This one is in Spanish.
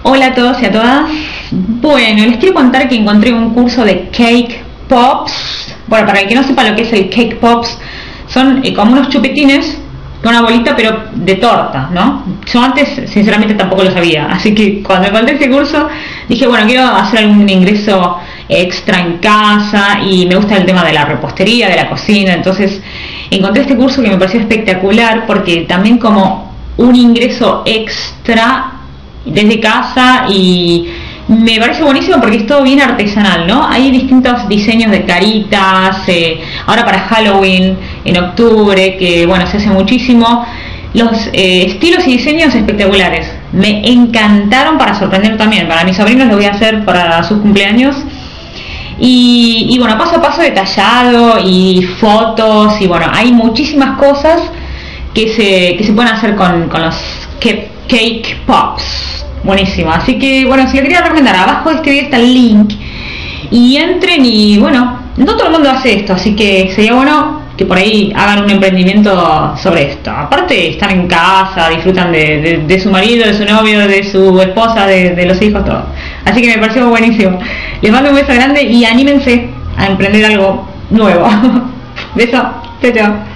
Hola a todos y a todas. Bueno, les quiero contar que encontré un curso de Cake Pops. Bueno, para el que no sepa lo que es el Cake Pops, son como unos chupetines con una bolita pero de torta, ¿no? Yo antes sinceramente tampoco lo sabía, así que cuando encontré este curso dije, bueno, quiero hacer algún ingreso extra en casa y me gusta el tema de la repostería, de la cocina, entonces encontré este curso que me pareció espectacular porque también como un ingreso extra desde casa y me parece buenísimo porque es todo bien artesanal, ¿no? Hay distintos diseños de caritas, ahora para Halloween, en octubre, que bueno, se hace muchísimo. Los estilos y diseños espectaculares. Me encantaron para sorprender también. Para mis sobrinos lo voy a hacer para sus cumpleaños. Y bueno, paso a paso detallado y fotos y bueno, hay muchísimas cosas que se pueden hacer con los Cake Pops. Buenísimo, así que bueno, si lo quería recomendar, abajo de este video está el link y entren y bueno, no todo el mundo hace esto, así que sería bueno que por ahí hagan un emprendimiento sobre esto. Aparte están en casa, disfrutan de su marido, de su novio, de su esposa, de los hijos, todo. Así que me pareció buenísimo. Les mando un beso grande y anímense a emprender algo nuevo. Beso, chao, chao.